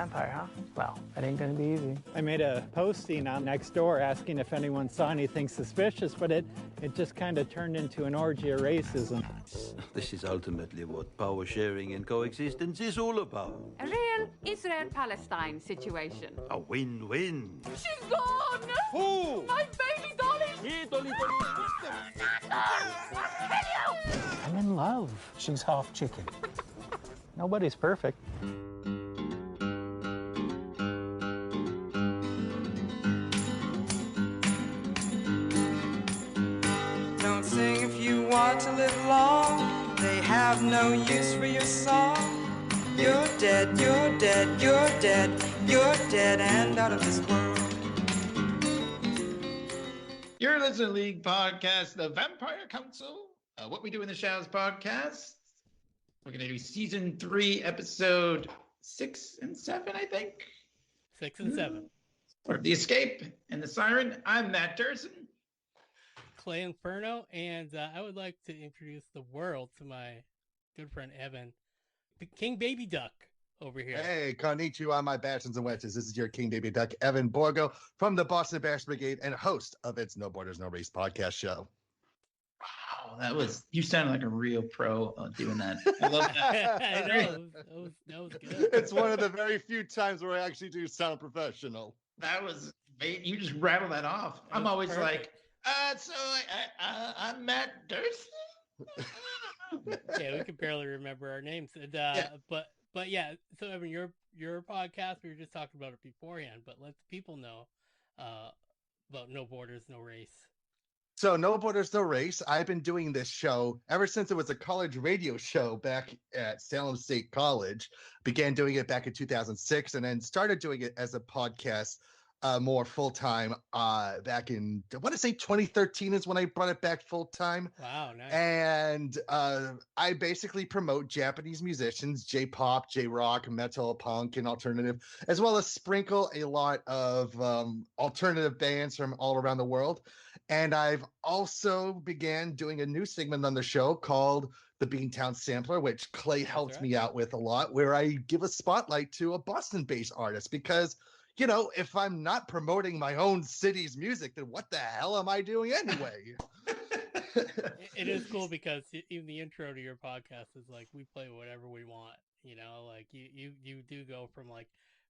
vampire, huh? Well, that ain't gonna be easy. I made a posting on Nextdoor asking if anyone saw anything suspicious, but it just kind of turned into an orgy of racism. This is ultimately what power sharing and coexistence is all about. A real Israel-Palestine situation. A win-win. She's gone! Who? My baby Dolly! Yeah, Dolly. I'm in love. She's half chicken. Nobody's perfect. Don't sing if you want to live long. They have no use for your song. You're dead, you're dead, you're dead, you're dead and out of this world. You're listening to League Podcast, the Vampire Council. What we do in the Shadows podcast. We're going to do season 3, episode 6 and 7, I think. 6 and 7. Or The Escape and the Siren. I'm Matt Dursin. Clay Inferno, and I would like to introduce the world to my good friend Evan, the King Baby Duck over here. Hey, konnichiwa, my bastions and wedges. This is your King Baby Duck, Evan Bourgault, from the Boston Bash Brigade and host of its No Borders, No Race podcast show. Wow, you sounded like a real pro doing that. I love that. I know, that was good. It's one of the very few times where I actually do sound professional. You just rattle that off. I'm always perfect. like, I'm Matt Dursin. Yeah, we can barely remember our names. And, but yeah, so Evan, your podcast, we were just talking about it beforehand, but let the people know about No Borders, No Race. So No Borders, No Race, I've been doing this show ever since it was a college radio show back at Salem State College. Began doing it back in 2006 and then started doing it as a podcast more full-time back in, I want to say 2013 is when I brought it back full-time. Wow, nice. And I basically promote Japanese musicians, J-pop, J-rock, metal, punk, and alternative, as well as sprinkle a lot of alternative bands from all around the world. And I've also began doing a new segment on the show called the Beantown Sampler, which Clay helped me out with a lot, where I give a spotlight to a Boston-based artist because, you know, if I'm not promoting my own city's music, then what the hell am I doing anyway? It is cool because even the intro to your podcast is like, we play whatever we want, you know, like you do go from like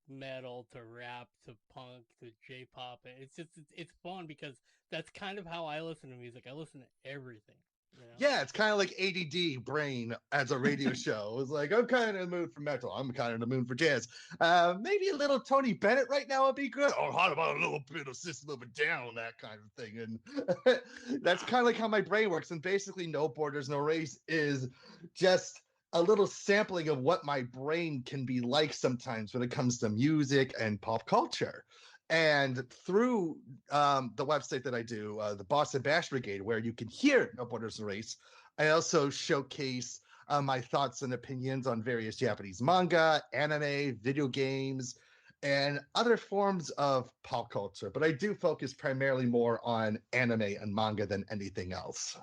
metal to rap to punk to J-pop. It's fun because that's kind of how I listen to music. I listen to everything. You know? Yeah, it's kind of like ADD brain as a radio show. It's like, I'm kind of in the mood for metal. I'm kind of in the mood for jazz. Maybe a little Tony Bennett right now would be good. Or how about a little bit of System of a Down, that kind of thing. And that's kind of like how my brain works. And basically No Borders, No Race is just a little sampling of what my brain can be like sometimes when it comes to music and pop culture. And through the website that I do, the Boston Bash Brigade, where you can hear No Borders, No Race, I also showcase my thoughts and opinions on various Japanese manga, anime, video games, and other forms of pop culture. But I do focus primarily more on anime and manga than anything else.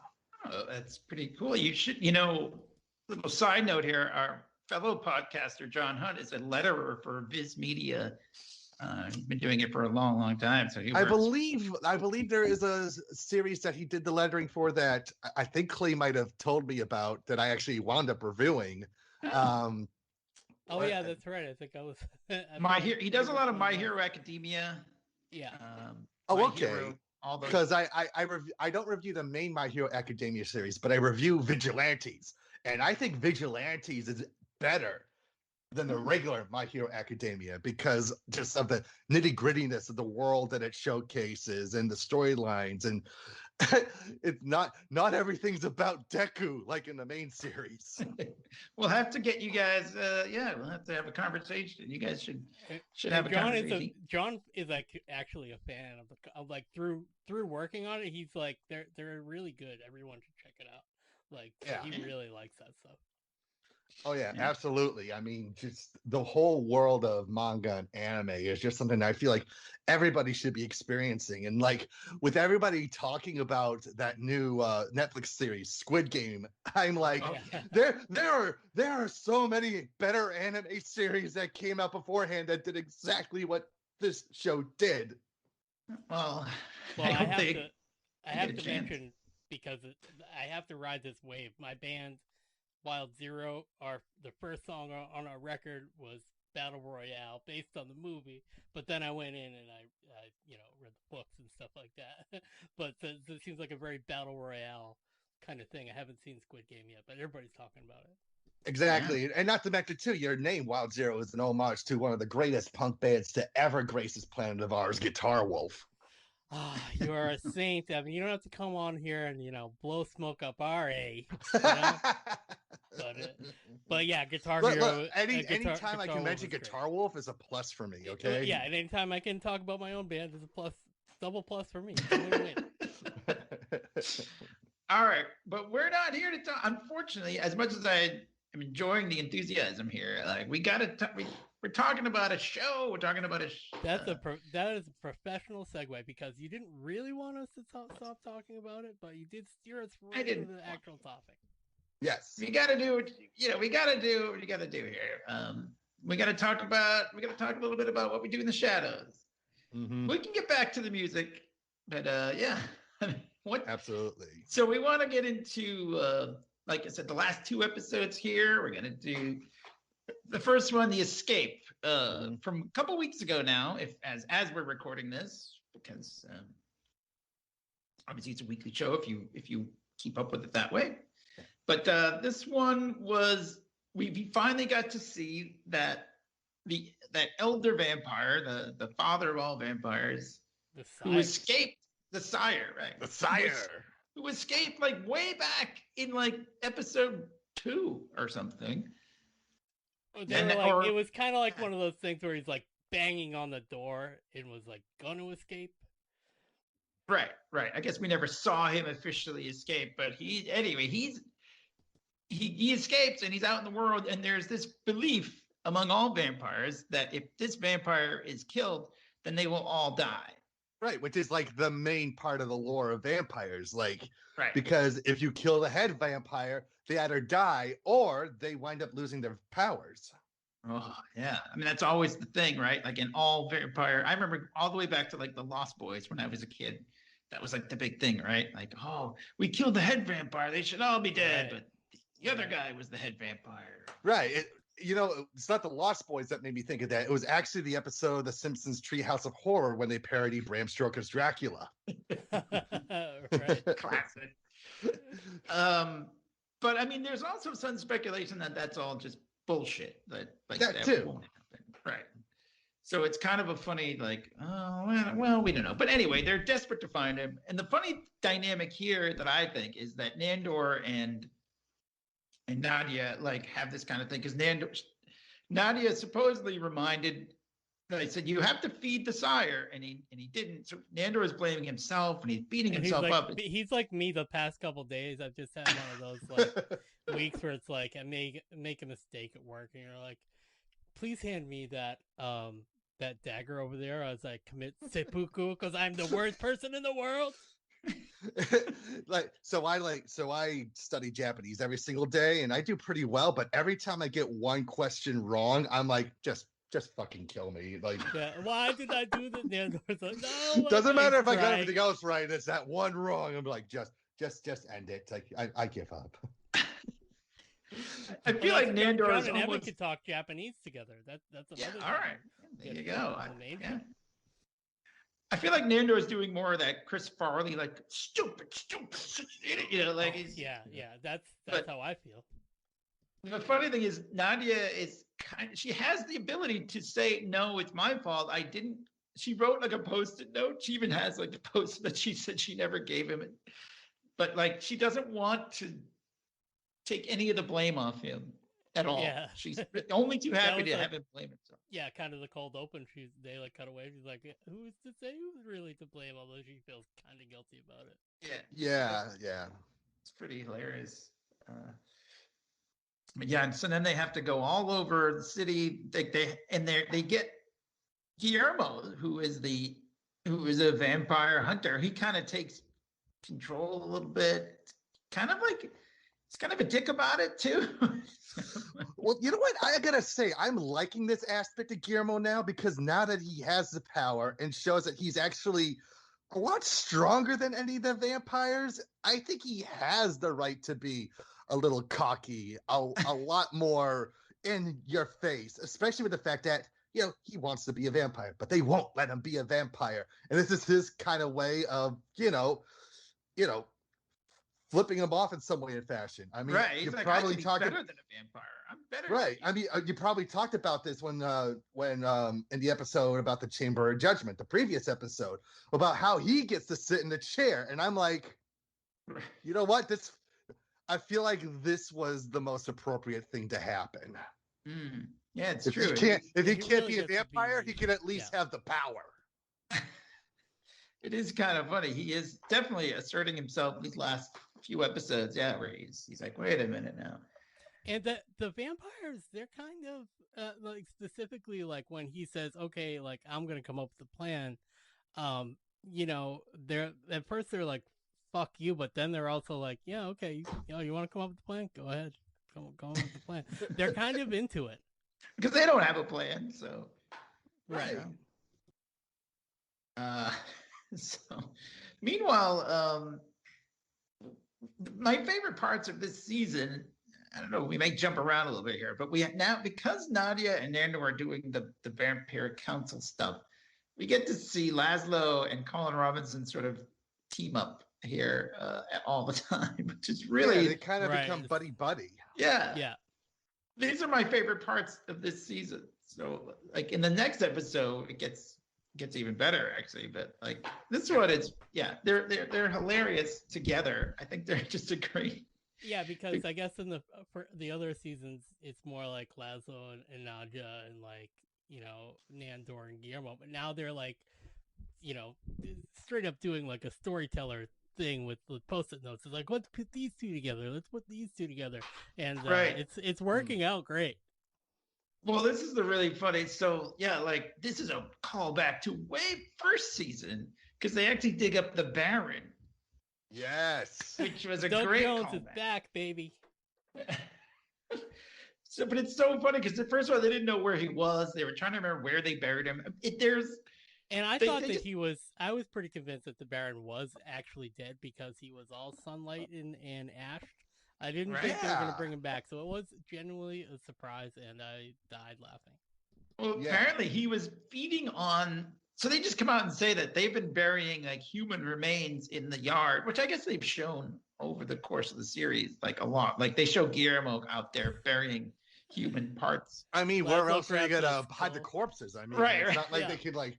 Oh, that's pretty cool. You should, little side note here, our fellow podcaster, John Hunt, is a letterer for Viz Media. He's been doing it for a long, long time. So I believe there is a series that he did the lettering for that I think Clay might have told me about that I actually wound up reviewing. Oh yeah, that's right. I think I was. He does a lot of My Hero Academia. Yeah. Okay. Because I don't review the main My Hero Academia series, but I review Vigilantes, and I think Vigilantes is better than the regular My Hero Academia because just of the nitty-grittiness of the world that it showcases and the storylines, and it's not everything's about Deku like in the main series. We'll have to get you guys. We'll have to have a conversation. You guys should have a conversation. John is like actually a fan of like through working on it. He's like they're really good. Everyone should check it out. Like he really likes that stuff. Oh yeah, Yeah. absolutely. I mean, just the whole world of manga and anime is just something I feel like everybody should be experiencing. And like with everybody talking about that new Netflix series, Squid Game, I'm like, Oh, yeah. there are so many better anime series that came out beforehand that did exactly what this show did. Well, Well, I I hope have they to, I get have a to chance. mention because I have to ride this wave. My band, Wild Zero, the first song on our record was Battle Royale, based on the movie. But then I went in and I read the books and stuff like that. But it seems like a very Battle Royale kind of thing. I haven't seen Squid Game yet, but everybody's talking about it. Exactly. And not to mention too, your name, Wild Zero, is an homage to one of the greatest punk bands to ever grace this planet of ours, Guitar Wolf. Ah, you are a saint, Evan. You don't have to come on here and blow smoke up our A. But yeah, Guitar Hero. Anytime I can Wolf mention is great. Guitar Wolf is a plus for me. Okay. Yeah, and anytime I can talk about my own band is a plus, double plus for me. Win-win. All right, but we're not here to talk. Unfortunately, as much as I am enjoying the enthusiasm here, like we're talking about a show. We're talking about that is a professional segue because you didn't really want us to stop talking about it, but you did steer us right into the actual topic. Yes, we got to do what we got to do. What you got to do here. We got to talk a little bit about what we do in the shadows. Mm-hmm. We can get back to the music, but yeah. What? Absolutely. So we want to get into, like I said, the last 2 episodes here. We're going to do the first one, The Escape, from a couple weeks ago now, as we're recording this, because obviously it's a weekly show if you keep up with it that way. But this one was, we finally got to see that that elder vampire, the father of all vampires, who escaped. The sire, right? The sire. Who escaped like way back in like episode 2 or something. It was kind of like one of those things where he's like banging on the door and was like gonna escape. Right. I guess we never saw him officially escape, but he escapes and he's out in the world, and there's this belief among all vampires that if this vampire is killed, then they will all die. Right, which is like the main part of the lore of vampires. Like, right. Because if you kill the head vampire, they either die or they wind up losing their powers. Oh, yeah. I mean, that's always the thing, right? Like in all vampire, I remember all the way back to like the Lost Boys when I was a kid. That was like the big thing, right? Like, oh, we killed the head vampire. They should all be dead. Right. But the other guy was the head vampire. Right. It's not the Lost Boys that made me think of that. It was actually the episode of The Simpsons Treehouse of Horror when they parody Bram Stoker's Dracula. Right. Classic. But I mean, there's also some speculation that that's all just bullshit. That too. Won't happen. Right. So it's kind of a funny, like, oh, well, we don't know. But anyway, they're desperate to find him. And the funny dynamic here that I think is that Nandor and Nadia like have this kind of thing, because Nadia supposedly reminded that I said you have to feed the sire, and he didn't. So Nandor is blaming himself and he's beating himself up. He's like me the past couple days. I've just had one of those like weeks where it's like I make a mistake at work, and you're like, please hand me that dagger over there as I commit seppuku because I'm the worst person in the world. So I study Japanese every single day and I do pretty well, but every time I get one question wrong, I'm like, just fucking kill me. Like, yeah, why did I do this? Like, no, doesn't matter if I got everything else right. It's that one wrong. I'm like, just end it. Like, I give up. I feel like Nandor is and almost... Evan could talk Japanese together. That's another all right. There you go. Yeah. I feel like Nandor is doing more of that Chris Farley, like stupid, like that's how I feel. The funny thing is, Nadia is she has the ability to say, no, it's my fault. I didn't. She wrote like a Post-it note. She even has like a post that she said she never gave him, but like she doesn't want to take any of the blame off him at all. Yeah. She's only too happy to have him blame himself. Yeah, kind of the cold open. They like cut away. She's like, who's to say who's really to blame? Although she feels kind of guilty about it. Yeah. It's pretty hilarious. Yeah, and so then they have to go all over the city. They get Guillermo, who is a vampire hunter. He kind of takes control a little bit, kind of like he's kind of a dick about it too. Well, you know what? I gotta say, I'm liking this aspect of Guillermo now, because now that he has the power and shows that he's actually a lot stronger than any of the vampires, I think he has the right to be a little cocky, a lot more in your face, especially with the fact that, you know, he wants to be a vampire, but they won't let him be a vampire. And this is his kind of way of, you know, flipping him off in some way or fashion. I mean, right? you're Like, probably I can talking be better than a vampire. I'm better. right. I mean, you probably talked about this when in the episode about the Chamber of Judgment, the previous episode, about how he gets to sit in the chair, and I'm like, you know what? I feel like this was the most appropriate thing to happen. Yeah, it's If true. If he can't really be a gets to vampire, be- he can at least have the power. It is kind of funny. He is definitely asserting himself these last few episodes. Yeah, where he's like, wait a minute now. And the vampires, they're kind of like specifically like when he says, okay, like I'm gonna come up with a plan. You know, they're at first they're like, fuck you, but then they're also like, yeah, okay, you want to come up with a plan? Go ahead, come up with the plan. They're kind of into it Because they don't have a plan, so right. So meanwhile, my favorite parts of this season, I don't know, we may jump around a little bit here, but we have now, because Nadia and Nando are doing the Vampire Council stuff, we get to see Laszlo and Colin Robinson sort of team up here all the time, which is really, they kind of become buddy. yeah. These are my favorite parts of this season. So like in the next episode, it gets even better actually, but like this one, they're hilarious together. I think they're just a great. Yeah, because I guess for the other seasons, it's more like Laszlo and Nadia and like, you know, Nandor and Guillermo, but now they're like, you know, straight up doing like a storyteller thing with post-it notes. It's like, let's put these two together. Let's put these two together, and it's working out great. Well, this is the really funny. So yeah, like this is a callback to way first season because they actually dig up the Baron. Yes, which was a Doug great Jones callback. is back, baby. So, but it's so funny because first of all, they didn't know where he was. They were trying to remember where they buried him. And I thought that I was pretty convinced that the Baron was actually dead because he was all sunlight and ash. I didn't think they were going to bring him back. So it was genuinely a surprise, and I died laughing. Well, apparently he was feeding on. So they just come out and say that they've been burying like human remains in the yard, which I guess they've shown over the course of the series, like a lot. Like they show Guillermo out there burying human parts. I mean, where else are you gonna hide the corpses? I mean, it's not like they could like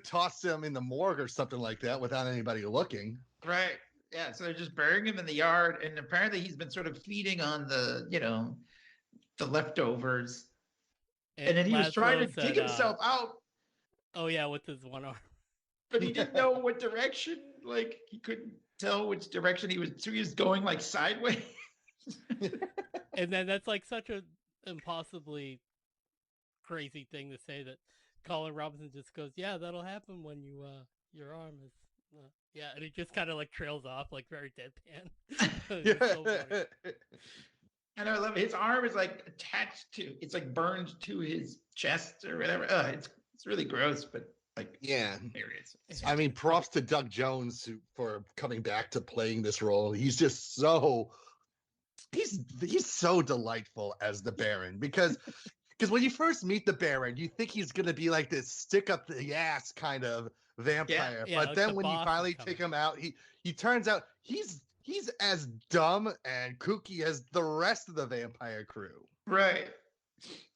toss them in the morgue or something like that without anybody looking. Right. Yeah. So they're just burying him in the yard, and apparently he's been sort of feeding on the, you know, the leftovers. And then he was trying to dig himself out. Oh yeah, with his one arm. But he didn't know what direction. Like he couldn't tell which direction he was. So he was going like sideways. And then that's like such a impossibly crazy thing to say that Colin Robinson just goes, "Yeah, that'll happen when you your arm is." Yeah, and he just kind of like trails off, like very deadpan. So and I love it. His arm is like attached to, it's like burned to his chest or whatever. It's really gross, but like hilarious. I mean, props to Doug Jones for coming back to playing this role. He's just so he's so delightful as the Baron because when you first meet the Baron, you think he's gonna be like this stick up the ass kind of vampire, but like then when you finally take him out, he turns out he's as dumb and kooky as the rest of the vampire crew. Right.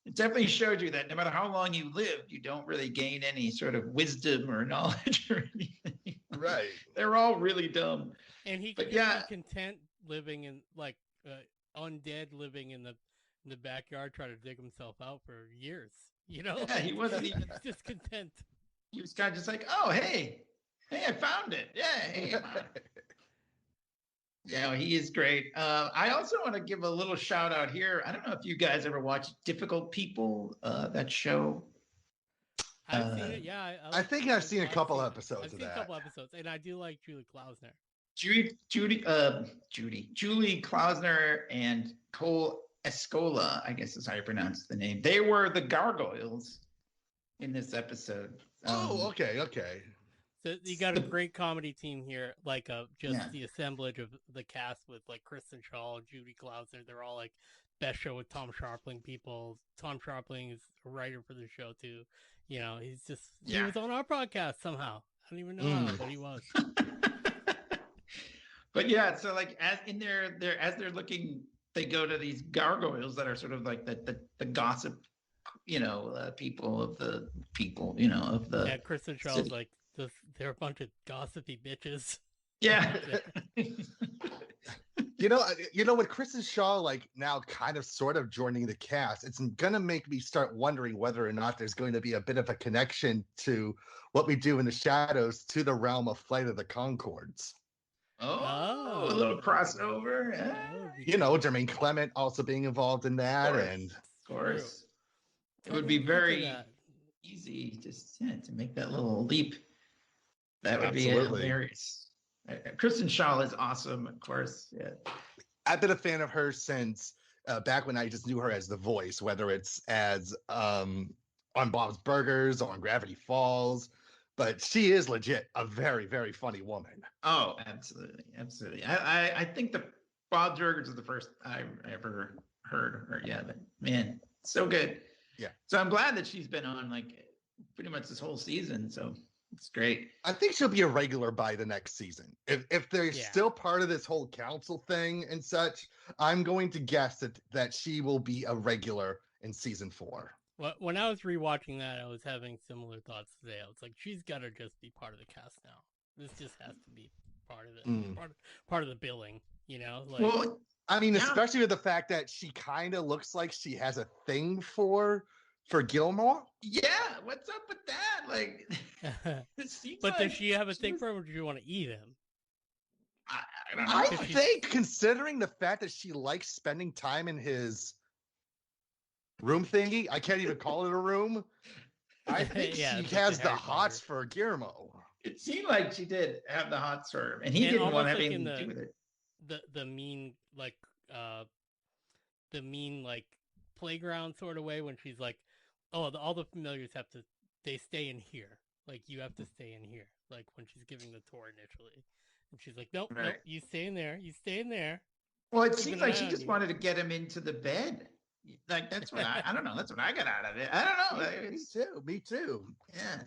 It definitely showed you that no matter how long you live, you don't really gain any sort of wisdom or knowledge or anything. Right. They're all really dumb. And he could be content living in like undead living in the backyard trying to dig himself out for years. You know? Yeah, he wasn't even just content. He was kind of just like, oh, hey, I found it. Yeah, hey, Yeah, he is great. I also want to give a little shout out here. I don't know if you guys ever watched Difficult People, that show. I've seen it. Yeah, I think I've seen a couple I've episodes of seen a that. couple episodes, and I do like Julie Klausner. Julie Klausner and Cole Escola, I guess is how you pronounce the name. They were the gargoyles in this episode. Okay. So you got a great comedy team here, like the assemblage of the cast with like Kristen Shaw, Judy Klausner. They're all like best show with Tom Sharpling people. Tom Sharpling is a writer for the show too. You know, he was on our podcast somehow. I don't even know how, but he was. But yeah, so like as they're looking, they go to these gargoyles that are sort of like the gossip, people of the Yeah, Kristen Shaw's like they're a bunch of gossipy bitches. Yeah. You know, with Kristen Shaw like now kind of sort of joining the cast, it's gonna make me start wondering whether or not there's going to be a bit of a connection to what we do in the shadows to the realm of Flight of the Conchords. Oh, a little crossover. You know, Jemaine Clement also being involved in that, of course. It would be very easy just to make that little leap. That would be hilarious. Kristen Shaw is awesome, of course. Yeah, I've been a fan of her since back when I just knew her as the voice, whether it's as on Bob's Burgers or on Gravity Falls. But she is legit a very, very funny woman. Oh, absolutely. I think the Bob's Burgers is the first I ever heard her. Yeah, but man, so good. Yeah. So I'm glad that she's been on like pretty much this whole season. So it's great. I think she'll be a regular by the next season. If they're still part of this whole council thing and such, I'm going to guess that she will be a regular in season 4. Well, when I was rewatching that, I was having similar thoughts today. I was like, she's got to just be part of the cast now. This just has to be part of it, part of the billing, you know? Like, well, I mean, especially with the fact that she kind of looks like she has a thing for Gilmore. Yeah, what's up with that? Like, but does she have a thing for him, or do you want to eat him? I don't know. I think, considering the fact that she likes spending time in his room thingy, I can't even call it a room. I think she has the hots for Guillermo. It seemed like she did have the hots for him, and he didn't want to have anything to do with it. The mean playground sort of way when she's like, oh, all the familiars they stay in here. Like, you have to stay in here. Like when she's giving the tour initially, and she's like, nope, you stay in there. You stay in there. Well, it seems like she just wanted to get him into the bed. Like, that's what I don't know. That's what I got out of it. I don't know. Me too. Yeah.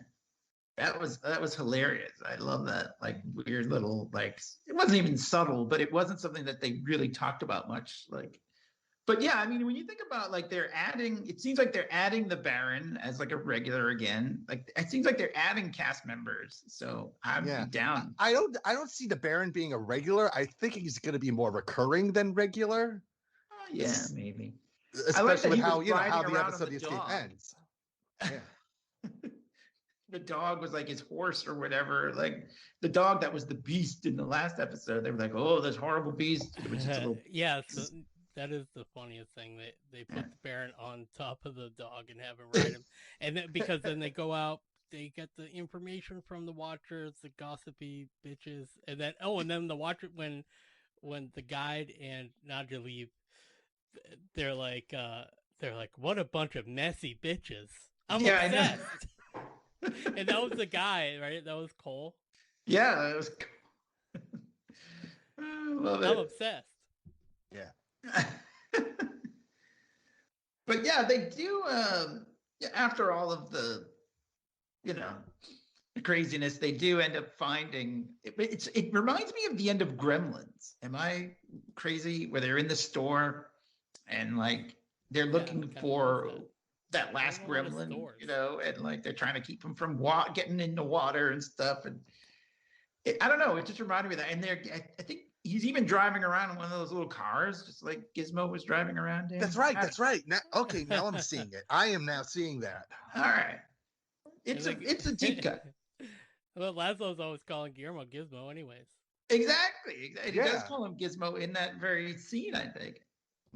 That was hilarious. I love that, like, weird little, like, it wasn't even subtle, but it wasn't something that they really talked about much. Like, but yeah, I mean, when you think about, like, it seems like they're adding the Baron as like a regular again. Like, it seems like they're adding cast members. So I'm down. I don't see the Baron being a regular. I think he's going to be more recurring than regular. Yeah, maybe. Especially with how the episode of the Escape ends. Yeah. The dog was like his horse or whatever. Like the dog that was the beast in the last episode. They were like, "Oh, this horrible beast." It was just a little... Yeah, so that is the funniest thing. They put the Baron on top of the dog and have him ride him, and then because then they go out, they get the information from the Watchers, the gossipy bitches, and then the Watcher when the guide and Nadja leave, they're like, what a bunch of messy bitches. I'm obsessed. And that was the guy, right? That was Cole. Yeah, that was Cole. I love it. I'm obsessed. Yeah. But yeah, they do. After all of the, the craziness, they do end up finding. It reminds me of the end of Gremlins. Am I crazy? Where they're in the store and like they're looking for that last gremlin, and like they're trying to keep him from getting in the water and stuff. And I don't know, it just reminded me of that. And I think he's even driving around in one of those little cars, just like Gizmo was driving around in. That's right. Now I'm seeing it. I am now seeing that. All right. It's a deep cut. Well, Laszlo's always calling Guillermo Gizmo anyways. Exactly. He does Yeah. call him Gizmo in that very scene, I think.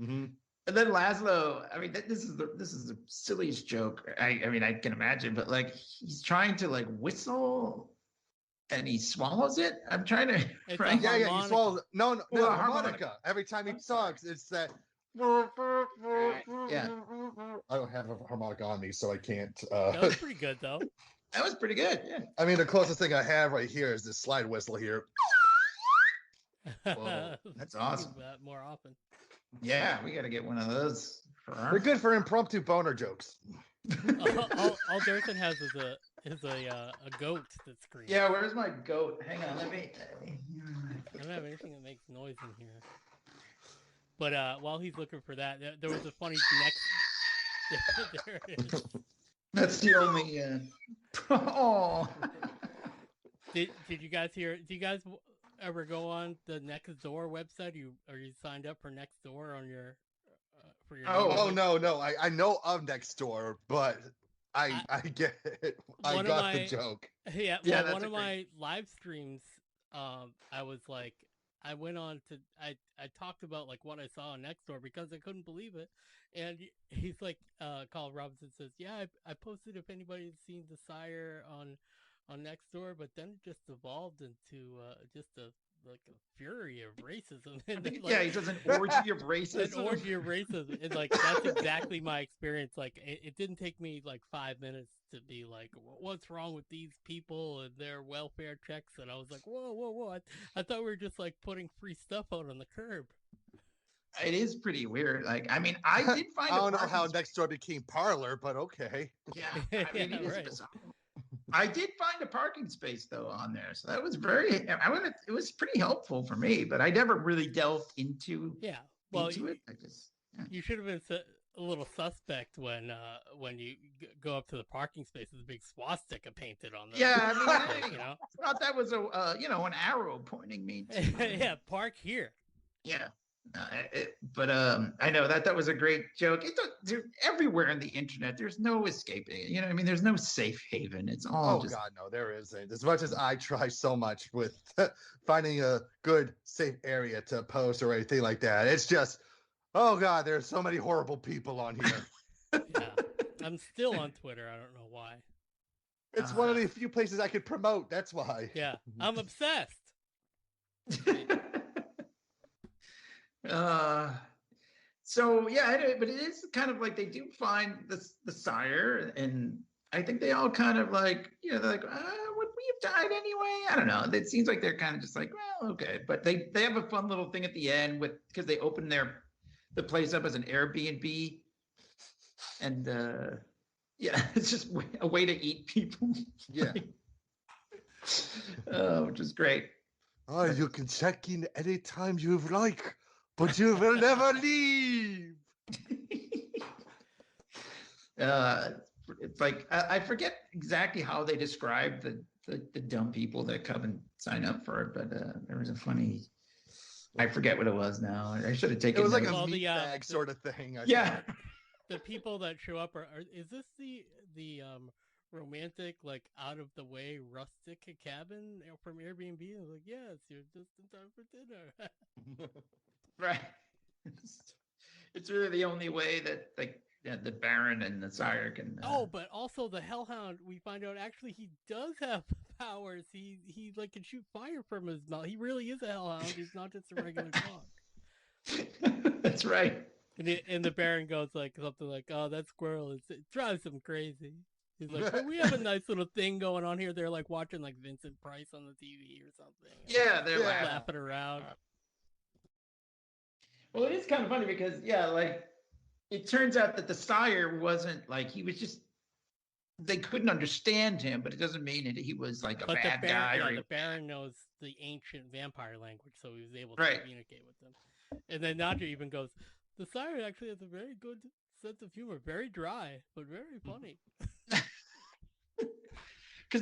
Mm-hmm. And then Laszlo, I mean, this is the silliest joke. I mean, I can imagine, but like he's trying to like whistle, and he swallows it. I'm trying to. It's Right? a Yeah, he harmonica. swallows. No, Well, a harmonica. harmonica. Every time he I'm sorry. talks, it's that. Yeah. I don't have a harmonica on me, so I can't. That was pretty good though. That was pretty good. Yeah. I mean, the closest thing I have right here is this slide whistle here. Whoa, that's awesome. Do that more often. Yeah, we got to get one of those for our. They're good for impromptu boner jokes. all Dursin has is a goat that screams. Yeah, where's my goat? Hang on, let me. I don't have anything that makes noise in here. But while he's looking for that, there was a funny next. There it is. That's the only. Oh. Did you guys hear? Do you guys ever go on the Nextdoor website? Are you signed up for Nextdoor on your for your? Oh no! I know of Nextdoor, but I get it. I got the joke. Yeah, Yeah, well, that's one a of great- my live streams, I was like, I went on to I talked about like what I saw on Nextdoor because I couldn't believe it, and he's like, Carl Robinson says, yeah, I posted if anybody's seen the Sire on Nextdoor, but then it just evolved into just a fury of racism. And then, Yeah, he does an orgy of racism. An orgy of racism. And like that's exactly my experience. Like it didn't take me like 5 minutes to be like, what's wrong with these people and their welfare checks? And I was like, whoa. I thought we were just like putting free stuff out on the curb. It is pretty weird. Like, I mean, I did find. I don't know how Nextdoor became Parlor, but okay. Yeah, I mean, Yeah, it is right. bizarre. I did find a parking space though on there, so that was very. It was pretty helpful for me, but I never really delved into. Yeah. Well, into it. I just. Yeah. you should have been a little suspect when you go up to the parking space with a big swastika painted on the. Yeah, I mean, you know. I thought that was a an arrow pointing me. To, Yeah, park here. Yeah. But I know that was a great joke. They're everywhere on the internet. There's no escaping it. You know what I mean? There's no safe haven. It's all Oh just. God, no, there isn't. As much as I try so much with finding a good, safe area to post or anything like that, it's just, oh God, there's so many horrible people on here. Yeah, I'm still on Twitter. I don't know why. It's one of the few places I could promote. That's why. Yeah, I'm obsessed. So yeah, but it is kind of like they do find the Sire, and I think they all kind of like, they're like, would we have died anyway? I don't know. It seems like they're kind of just like, well, okay, but they have a fun little thing at the end because they open the place up as an Airbnb, and yeah, it's just a way to eat people. Yeah. Which is great. Oh, you can check in anytime you like, but you will never leave. It's like I forget exactly how they describe the dumb people that come and sign up for it, but there was a funny. I forget what it was now. I should have taken. It was like notes. a meat bag sort of thing. Yeah. The people that show up is this the romantic, like out of the way rustic cabin from Airbnb? I was like, yes, you're just in time for dinner. Right. It's really the only way that like the Baron and the Sire can. Oh, but also the Hellhound. We find out actually he does have powers. He like can shoot fire from his mouth. He really is a Hellhound. He's not just a regular dog. That's right. And the Baron goes like something like, "Oh, that squirrel it drives him crazy." He's like, "But we have a nice little thing going on here." They're like watching like Vincent Price on the TV or something. Yeah, they're laughing around. Well, it is kind of funny because like it turns out that the Sire wasn't like he was just they couldn't understand him, but it doesn't mean that he was like a bad guy. Yeah, or the Baron knows the ancient vampire language, so he was able to Right. communicate with them. And then Nadja even goes, "The Sire actually has a very good sense of humor, very dry, but very funny." Because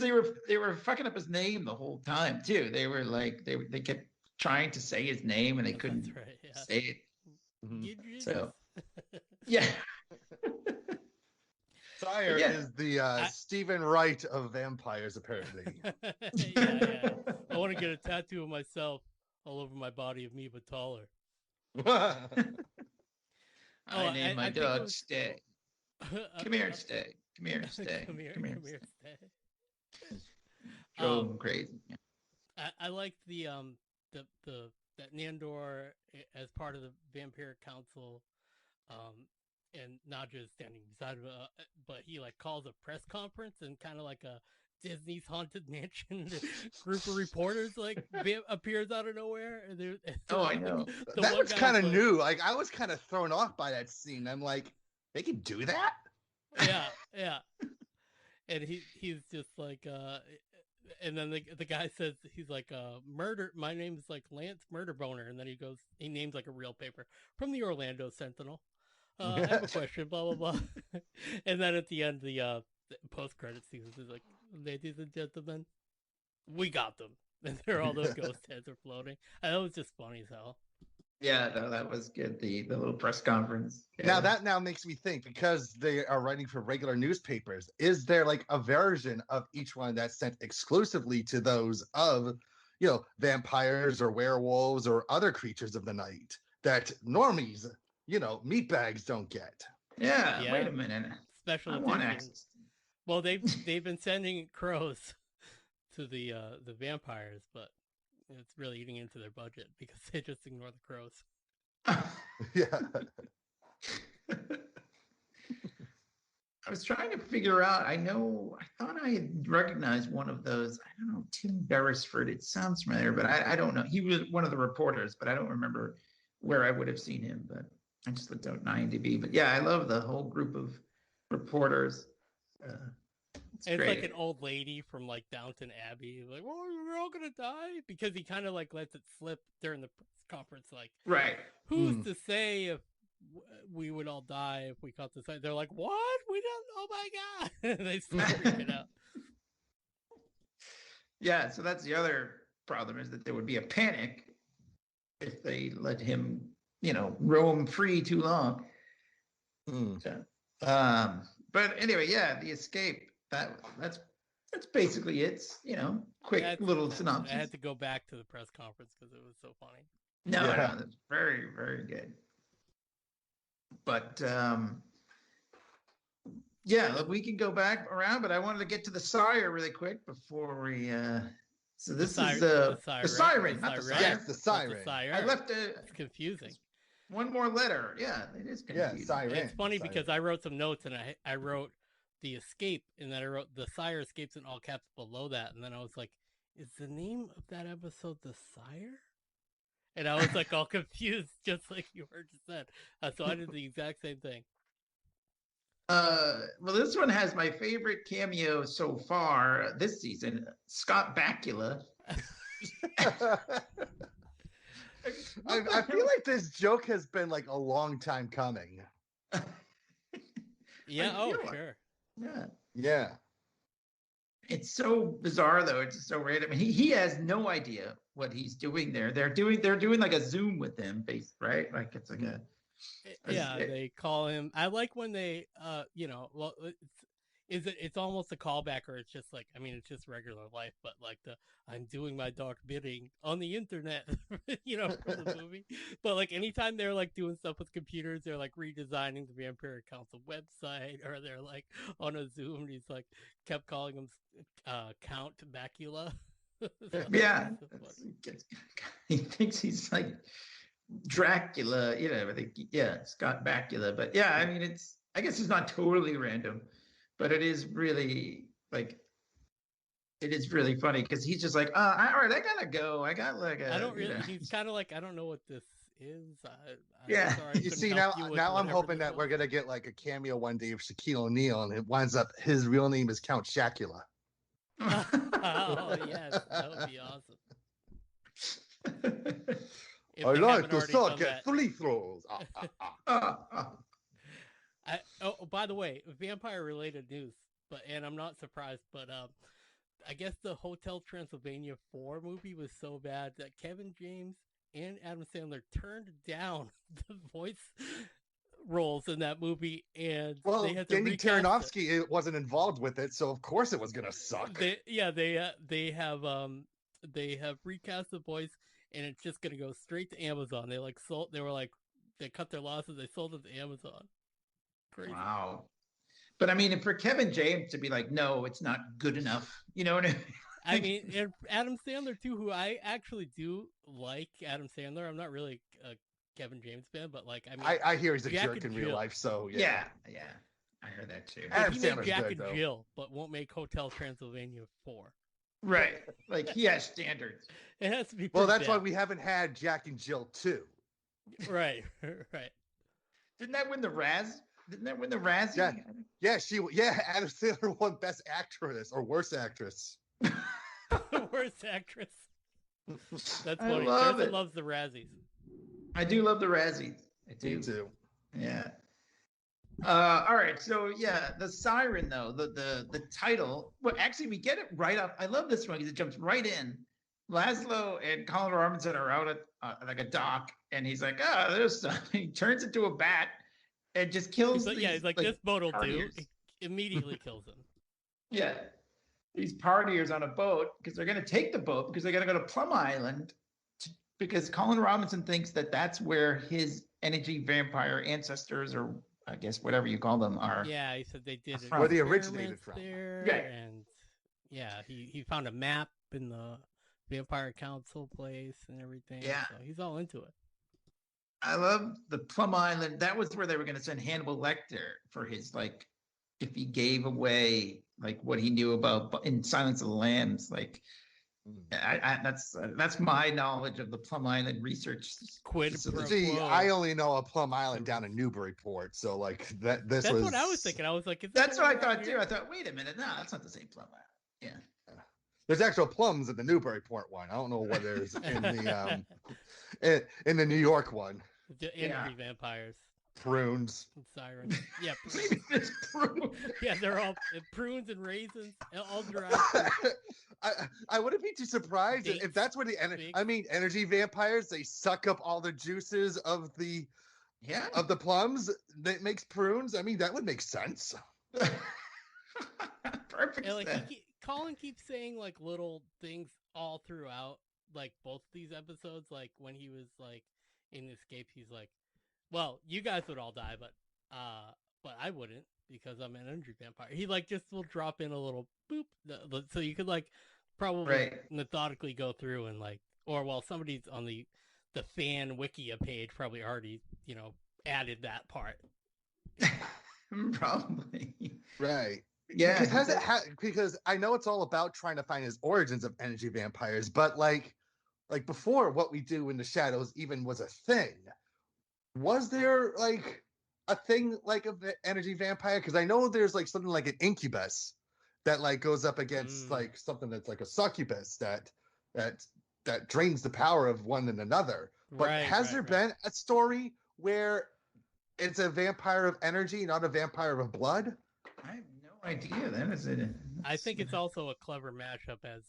they were fucking up his name the whole time too. They were like they kept trying to say his name and they couldn't That's right, yeah. say it. Idris. So yeah. Sire is the Stephen Wright of vampires, apparently. yeah. I want to get a tattoo of myself all over my body of me, but taller. I named my think dog it was- Stay. Come here, Stay. Come here, Stay. Come here, stay. Drove him crazy. Yeah. I liked the that Nandor as part of the Vampire Council, and not just standing beside him, but he like calls a press conference and kind of like a Disney's Haunted Mansion group of reporters like appears out of nowhere. And I know. That was kind of new. Like I was kind of thrown off by that scene. I'm like, they can do that? Yeah. And he's just like, and then the guy says, he's like, murder. My name is like Lance Murder Boner. And then he names like a real paper from the Orlando Sentinel. I have a question, blah, blah, blah. And then at the end, the post-credit sequence is like, ladies and gentlemen, we got them. And all those ghost heads are floating. And that was just funny as hell. Yeah, no, that was good. The little press conference. Yeah. Now that makes me think, because they are writing for regular newspapers, is there like a version of each one that's sent exclusively to those of, vampires or werewolves or other creatures of the night that normies, meatbags don't get? Yeah, wait a minute. Special I want editions. access. Well, they've been sending crows to the vampires, but it's really eating into their budget because they just ignore the crows. Yeah. I was trying to figure out. I thought I had recognized one of those. I don't know, Tim Beresford. It sounds familiar, but I don't know. He was one of the reporters, but I don't remember where I would have seen him. But I just looked out IMDb. But yeah, I love the whole group of reporters. It's like an old lady from like Downton Abbey, like, "Oh, we're all gonna die," because he kind of like lets it slip during the press conference, like, right? Who's to say if we would all die if we caught this? They're like, "What? We don't? Oh my god!" They start freaking out. Yeah, so that's the other problem, is that there would be a panic if they let him, roam free too long. So, but anyway, yeah, the escape. That's basically it. Quick little synopsis. I had to go back to the press conference because it was so funny. No, that's very, very good. But look, we can go back around, but I wanted to get to the sire really quick before we. So this is the Siren, not the Sire. Yes, the Siren. I left It's confusing. One more letter. Yeah, it is confusing. Yeah, Siren. It's funny Siren. because I wrote some notes and I wrote the escape, and then I wrote the Sire escapes in all caps below that, and then I was like, is the name of that episode the Sire? And I was like all confused, just like you just said. So I did the exact same thing. Well, this one has my favorite cameo so far this season, Scott Bakula. I feel like this joke has been like a long time coming. Yeah, sure. Yeah. It's so bizarre though. It's so random. He has no idea what he's doing there. They're doing like a Zoom with him, right? Like it's like they call him. I like when they it's almost a callback, or it's just like, I mean, it's just regular life, but like I'm doing my dark bidding on the internet, for the movie. But like anytime they're like doing stuff with computers, they're like redesigning the Vampire Council website, or they're like on a Zoom, and he's like kept calling him Count Bakula. Yeah, he thinks he's like Dracula, Scott Bakula. But yeah, I mean, I guess it's not totally random. But it is really really funny because he's just like, all right, I gotta go. I got like he's kind of like, I don't know what this is. Yeah. You see, now I'm hoping that we're gonna get like a cameo one day of Shaquille O'Neal, and it winds up his real name is Count Shacula. Oh yes, that would be awesome. I like to suck at free throws. By the way, vampire-related news, and I'm not surprised, but I guess the Hotel Transylvania 4 movie was so bad that Kevin James and Adam Sandler turned down the voice roles in that movie, and they had to Danny recast Taranowski wasn't involved with it, so of course it was gonna suck. They have they have recast the voice, and it's just gonna go straight to Amazon. They they cut their losses. They sold it to Amazon. Crazy. Wow. But I mean, for Kevin James to be like, no, it's not good enough. You know what I mean? I mean, and Adam Sandler too, who I actually do like. Adam Sandler. I'm not really a Kevin James fan, but like, I mean, I hear he's a Jack jerk in and real Jill. life, so Yeah. I heard that too. Adam He made Sandler's Jack good, and though. Jill, but won't make Hotel Transylvania 4. Right. Like he has standards. It has to be. Well, pretty that's why bad. we haven't had Jack and Jill 2. Right. Didn't that win the Razzie? Yeah. Adam Sandler won Best Actress or Worst Actress. The worst actress. That's I funny. love Dursin it. loves the Razzies. I do love the Razzies. I do. Me too. Yeah. All right. So yeah, the Siren though, the title. Well, actually, we get it right off. I love this one because it jumps right in. Laszlo and Colin Robinson are out at like a dock, and he's like, "Oh, there's something." He turns into a bat and just kills. He's like, this boat will do. partiers. He immediately kills him. Yeah, these partiers on a boat because they're going to take the boat because they're going to go to Plum Island because Colin Robinson thinks that that's where his energy vampire ancestors, or I guess whatever you call them, are. Yeah, he said they did it. Where they originated from. There, Right. and yeah, he found a map in the Vampire Council place and everything. Yeah. So he's all into it. I love the Plum Island. That was where they were going to send Hannibal Lecter for his, like, if he gave away like what he knew about in Silence of the Lambs. Like, that's my knowledge of the Plum Island research. Quid facility. pro See, quo. I only know a Plum Island down in Newburyport, so like that. This That's was what I was thinking. I was like, is That's what I that thought too. I thought, wait a minute, no, that's not the same Plum Island. Yeah. There's actual plums in the Newburyport one. I don't know what there's in the in the New York one. The energy vampires. Prunes. And sirens. Yeah. Maybe it's prunes. Yeah, they're all prunes and raisins, all derived. I wouldn't be too surprised Dates, if that's where the energy vampires, they suck up all the juices of the plums that makes prunes. I mean, that would make sense. Perfect. And like sense. Colin keeps saying like little things all throughout, like both these episodes. Like when he was like in Escape, he's like, "Well, you guys would all die, but I wouldn't because I'm an energy vampire." He like just will drop in a little boop, so you could like probably methodically go through and like, or well, somebody's on the fan wikia page probably already added that part. Probably. Right. Yeah. Because I know it's all about trying to find his origins of energy vampires, but like before what we do in the shadows even was a thing, was there like a thing like of the energy vampire? Because I know there's like something like an incubus that like goes up against like something that's like a succubus that drains the power of one and another. But has there been a story where it's a vampire of energy, not a vampire of blood? I have no idea. That is it. I think it's also a clever mashup, as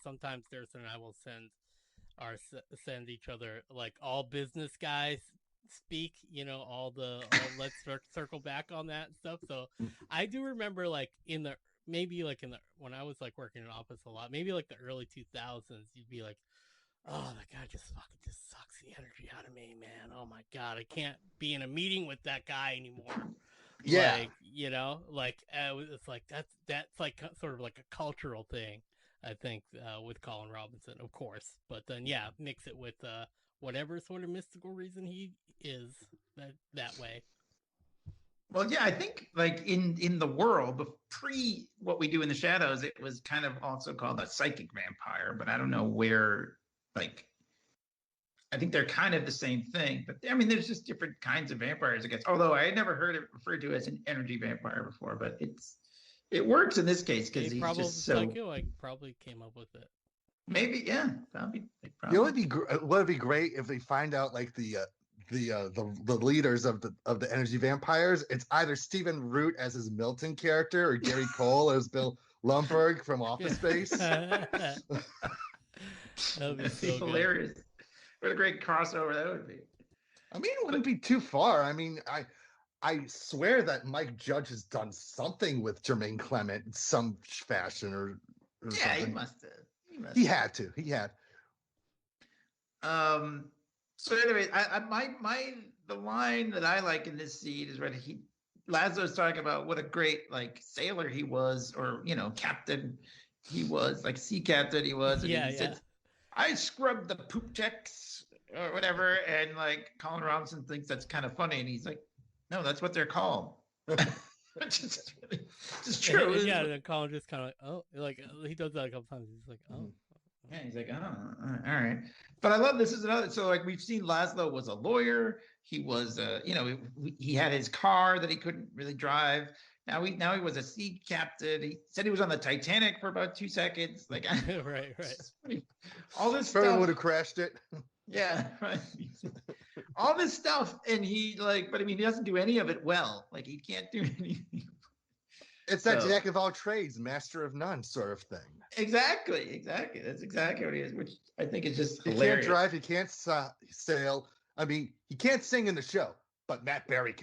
sometimes Dursin and I will send each other like all business guys speak, let's circle back on that stuff. So I do remember like when I was like working in an office a lot, maybe like the early 2000s, you'd be like, "Oh, that guy just sucks the energy out of me, man. Oh my God, I can't be in a meeting with that guy anymore." Yeah. Like, it's like, that's like sort of like a cultural thing, I think, with Colin Robinson, of course. But then, yeah, mix it with whatever sort of mystical reason he is that way. Well, yeah, I think like in the world, pre what we do in the shadows, it was kind of also called a psychic vampire, but I don't know where, like, I think they're kind of the same thing, but I mean, there's just different kinds of vampires, I guess. Although I had never heard it referred to as an energy vampire before, but it works in this case because he's just so. I probably came up with it. Maybe, yeah, probably. Would be great if they find out like the leaders of the energy vampires. It's either Stephen Root as his Milton character or Gary Cole as Bill Lumbergh from Office Space. That would be so hilarious. What a great crossover that would be. I mean, it wouldn't be too far. I mean, I swear that Mike Judge has done something with Jemaine Clement in some fashion or yeah, something. he must have. He had to. He had. So anyway, the line that I like in this scene is when Laszlo's talking about what a great like sailor he was, or captain he was, like sea captain he was, and he said, I scrubbed the poop decks or whatever, and like Colin Robinson thinks that's kind of funny, and he's like, no, that's what they're called. Which is really just true. Yeah, and Colin just kind of like, oh, like he does that a couple times. He's like, oh. Yeah, he's like, oh, all right. But I love this is another. So like we've seen Laszlo was a lawyer. He was, he had his car that he couldn't really drive. Now he was a sea captain. He said he was on the Titanic for about 2 seconds. Like, right. All this Probably stuff would have crashed it. Yeah, right. All this stuff, and he but I mean, he doesn't do any of it well. Like he can't do anything. It's that jack of all trades, master of none sort of thing. Exactly. That's exactly what he is, which I think is just hilarious. He can't drive, he can't sail. I mean, he can't sing in the show, but Matt Berry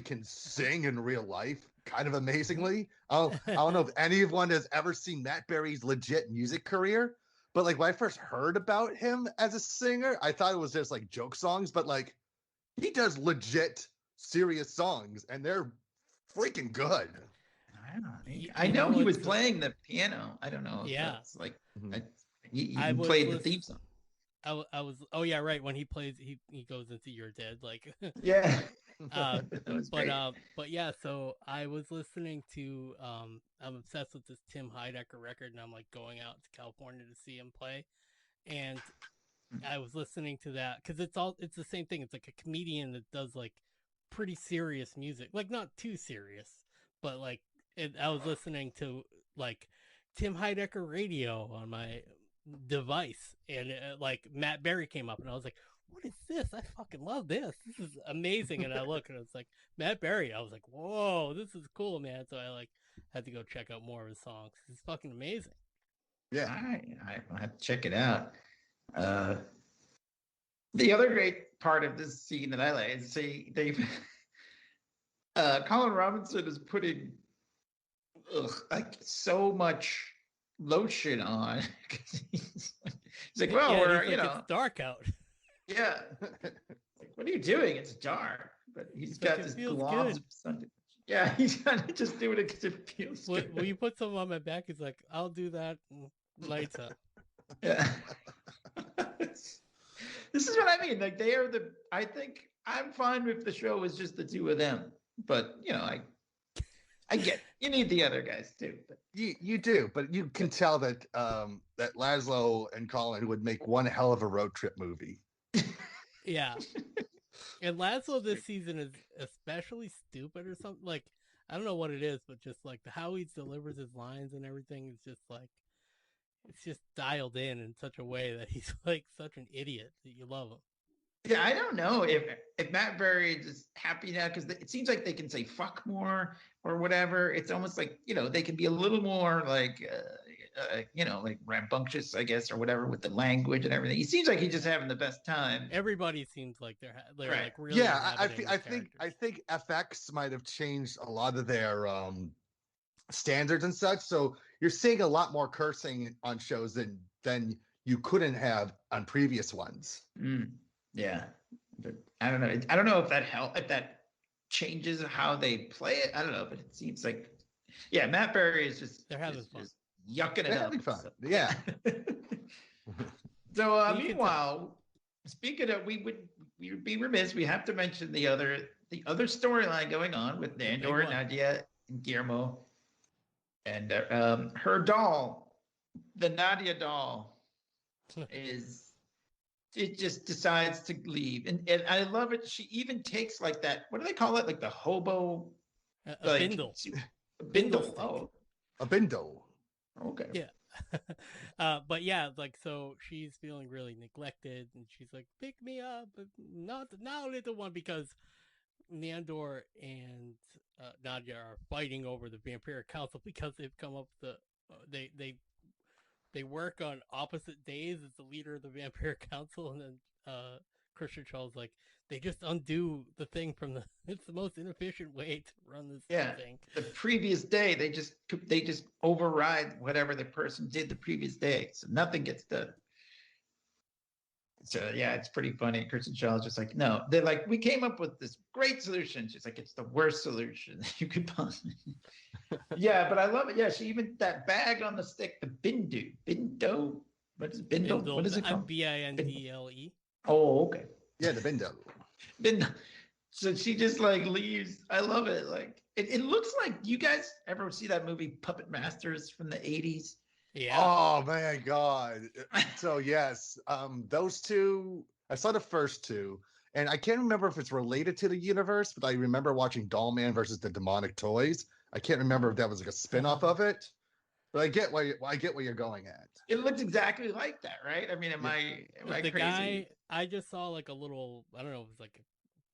can sing in real life, kind of amazingly. I don't know if anyone has ever seen Matt Berry's legit music career, but like when I first heard about him as a singer, I thought it was just like joke songs, but like he does legit serious songs, and they're freaking good. I know he was playing the piano. I don't know. That's like he played the theme song. I was. Oh yeah, right. When he plays, he goes into "You're Dead." Like yeah. But yeah. So I was listening to. I'm obsessed with this Tim Heidecker record, and I'm like going out to California to see him play, and I was listening to that because it's the same thing. It's like a comedian that does like pretty serious music, like not too serious, but like I was listening to like Tim Heidecker radio on my device, and like Matt Berry came up, and I was like, what is this? I fucking love this. This is amazing. And I look, and it's like Matt Berry. I was like, whoa, this is cool, man. So I like had to go check out more of his songs. It's fucking amazing. Yeah, I have to check it out. The other great part of this scene that I like is Colin Robinson is putting like so much lotion on. He's like, well, it's dark out. Yeah. Like, what are you doing? It's dark. But he's got this gloves. Yeah, he's kind of just doing it because it feels good. When you put some on my back, he's like, I'll do that later. Yeah. This is what I mean. Like I think I'm fine if the show is just the two of them. But I get you need the other guys too. But you do, but you can tell that that Laszlo and Colin would make one hell of a road trip movie. Yeah. And Laszlo this season is especially stupid or something. Like, I don't know what it is, but just like how he delivers his lines and everything is just like, it's just dialed in such a way that he's like such an idiot that you love him. Yeah, I don't know if Matt Berry is just happy now because it seems like they can say fuck more or whatever. It's almost like, they can be a little more like, like rambunctious, I guess, or whatever with the language and everything. He seems like he's just having the best time. Everybody seems like they're right. like really. Yeah, I think FX might have changed a lot of their standards and such. So you're seeing a lot more cursing on shows than you couldn't have on previous ones. Yeah, but I don't know. I don't know if that changes how they play it. I don't know, but it seems like, yeah, Matt Berry is just they're having fun. Just yucking it up. Fun. So. Yeah. So meanwhile, speaking of, we would be remiss. We have to mention the other storyline going on with Nandor, Nadia, and Guillermo, and her doll, the Nadia doll, it just decides to leave, and I love it. She even takes like that. What do they call it? Like the hobo, a bindle. A bindle. Oh, a bindle. Okay. Yeah. But yeah, like, so she's feeling really neglected, and she's like, pick me up, but not little one, because Nandor and Nadia are fighting over the Vampire Council because they've come up with they work on opposite days as the leader of the Vampire Council, and then Christian Charles like they just undo the thing from the. It's the most inefficient way to run this thing. The previous day, they just override whatever the person did the previous day, so nothing gets done. So yeah, it's pretty funny. Kristen Shaw's just like, no, they're like, we came up with this great solution. She's like, it's the worst solution you could possibly. Yeah, but I love it. Yeah, she even that bag on the stick, the bindo. What is bindle? What is it called? Bindle. Oh, okay. Yeah, the bindo. So she just like leaves. I love it. Like it looks like, you guys ever see that movie Puppet Masters from the 80s? Yeah. Oh my God. So yes, those two, I saw the first two, and I can't remember if it's related to the universe, but I remember watching Doll Man versus the Demonic Toys. I can't remember if that was like a spin-off of it, but I get where you're going at. It looks exactly like that, right? I mean, am I the crazy? Guy, I just saw like a little, I don't know, it was like a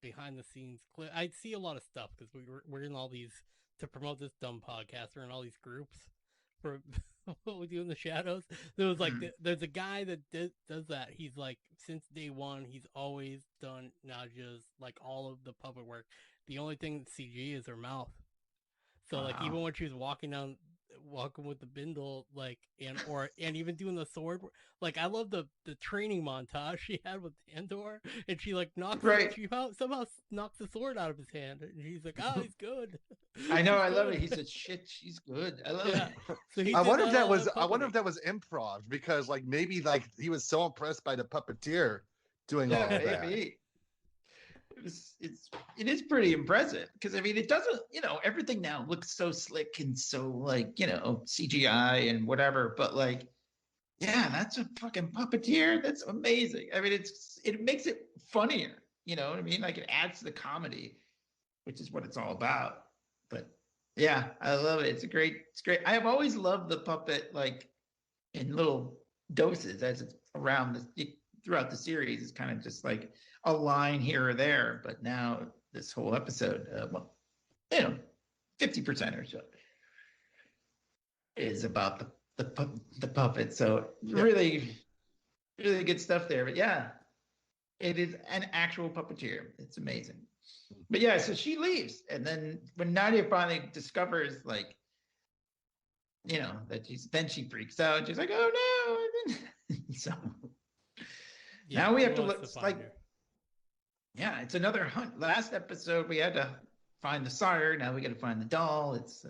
behind the scenes clip. I see a lot of stuff because we're in all these, to promote this dumb podcast, we're in all these groups for what we do in the shadows. There was like there's a guy that does that. He's like, since day one, he's always done Naja's like all of the puppet work. The only thing that's CG is her mouth. So like even when she was walking with the bindle, like and even doing the sword, like I love the training montage she had with Andor, and she like she somehow knocks the sword out of his hand, and he's like, oh, he's good. I know, I love it. He said, shit, she's good. I love it. So I wonder if that was improv, because like maybe like he was so impressed by the puppeteer doing all of that. Maybe. It is pretty impressive, because I mean, it doesn't, everything now looks so slick and so like, CGI and whatever, but like, yeah, that's a fucking puppeteer. That's amazing. I mean, it makes it funnier, you know what I mean? Like it adds to the comedy, which is what it's all about. But yeah, I love it. It's great. I have always loved the puppet, like in little doses as it's around throughout the series. It's kind of just like a line here or there, but now this whole episode, 50% or so is about the puppet. So really, really good stuff there. But yeah, it is an actual puppeteer. It's amazing. But yeah, so she leaves, and then when Nadia finally discovers, like, that then she freaks out. She's like, "Oh no!" So now we have to look like. Her. Yeah, it's another hunt. Last episode, we had to find the sire. Now we got to find the doll. It's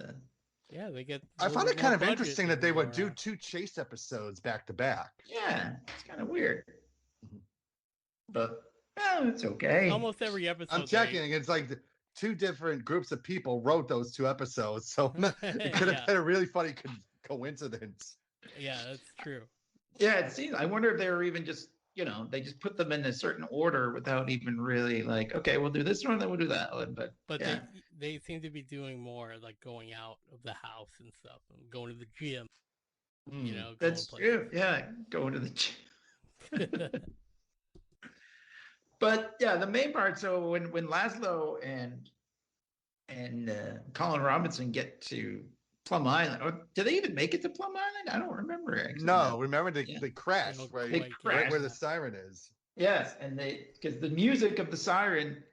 yeah, they get. I found it kind of interesting that they would do 2 chase episodes back to back. Yeah, it's kind of weird, but it's okay. Almost every episode. I'm checking. It's like 2 different groups of people wrote those 2 episodes, so it could have been a really funny coincidence. Yeah, that's true. Yeah, it seems. I wonder if they were even just. They just put them in a certain order without even really like, okay, we'll do this one, then we'll do that one. But yeah. they seem to be doing more like going out of the house and stuff, and going to the gym. That's true. Yeah, going to the gym. But yeah, the main part. So when Laszlo and Colin Robinson get to Plum Island, or did they even make it to Plum Island? I don't remember actually. No, remember they crashed right where the siren is. Yes, and because the music of the siren,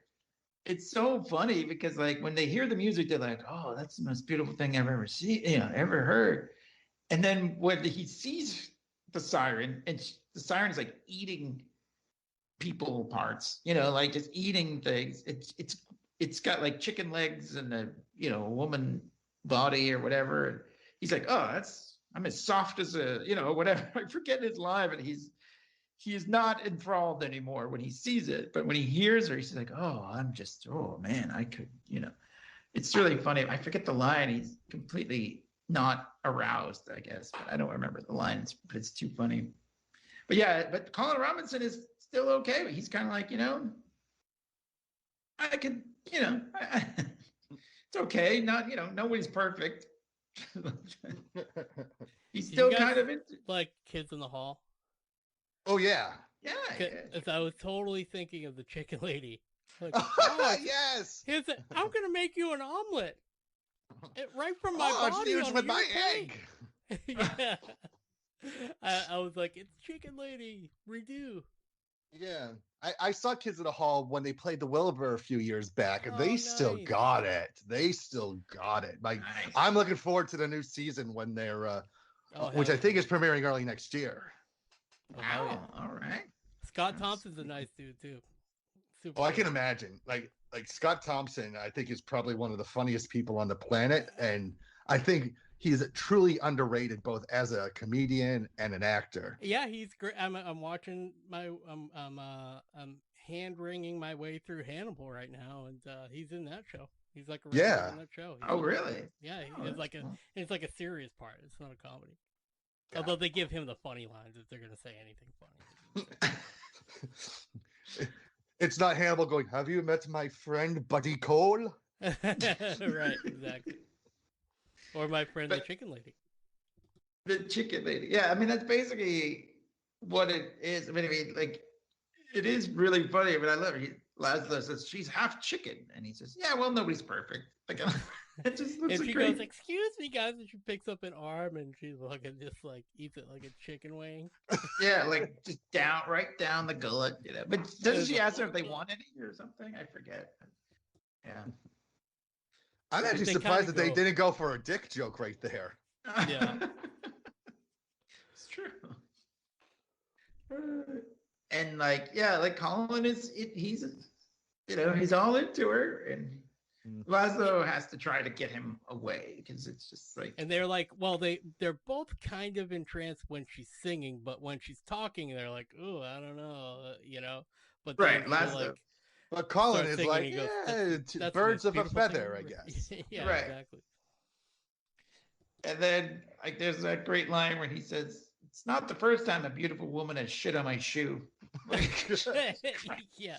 it's so funny because like when they hear the music, they're like, "Oh, that's the most beautiful thing I've ever seen, ever heard." And then when he sees the siren, and the siren's like eating people parts, like just eating things. It's got like chicken legs and a woman body or whatever. He's like, oh, I'm as soft as a whatever. I forget his line, but he is not enthralled anymore when he sees it. But when he hears her, he's like, oh, oh man, I could, it's really funny. I forget the line. He's completely not aroused, I guess, but I don't remember the line. But it's too funny. But yeah, but Colin Robinson is still okay. He's kind of like, I could, it's okay. Not, nobody's perfect. He's still kind of into like Kids in the Hall. Oh yeah. Yeah. I was totally thinking of the chicken lady. Like, yes. I'm gonna make you an omelet. Right from my body. It's with my egg. Yeah. I was like, it's chicken lady. Redo. Yeah. I saw Kids in the Hall when they played the Wilbur a few years back, and Oh, they still nice. got it. They still got it. Like, Nice. I'm looking forward to the new season when they're, which I think is premiering early next year. Wow. All right. Scott Thompson's a nice dude too. Super Oh, I can cool. imagine. Like Scott Thompson, I think is probably one of the funniest people on the planet, and I think he's truly underrated both as a comedian and an actor. Yeah, he's great. I'm watching my I'm hand wringing my way through Hannibal right now, and he's in that show. He's like a regular in that show. Oh, really? Yeah, Oh, it's like cool. it's like a serious part. It's not a comedy. Yeah. Although they give him the funny lines if they're gonna say anything funny. It's not Hannibal going, "Have you met my friend Buddy Cole?" Right, exactly. Or my friend the chicken lady. The chicken lady. Yeah, I mean that's basically what it is. I mean, like it is really funny. I mean, I love it. Laszlo says she's half chicken, and he says, "Yeah, well, nobody's perfect." Like, it just looks And she great. goes, "Excuse me, guys," and she picks up an arm and she's fucking just like eats it like a chicken wing. Yeah, like just right down the gullet, you know. But doesn't she ask them if they want any or something? I forget. Yeah. I'm actually They surprised kinda that they go- didn't go for a dick joke right there. Yeah. It's true. And like, yeah, like Colin he's he's all into her, and Laszlo has to try to get him away because it's just like, And they're like, well, they're both kind of entranced when she's singing, but when she's talking, they're like, "Oh, I don't know," you know. But then Right, she'll, Laszlo. like, But Colin start is singing like, and he goes, yeah, "That's the birds most of a beautiful thing feather, I ever." guess. Yeah, Right. exactly. and then like there's that great line where he says, "It's not the first time a beautiful woman has shit on my shoe." Like, Yeah.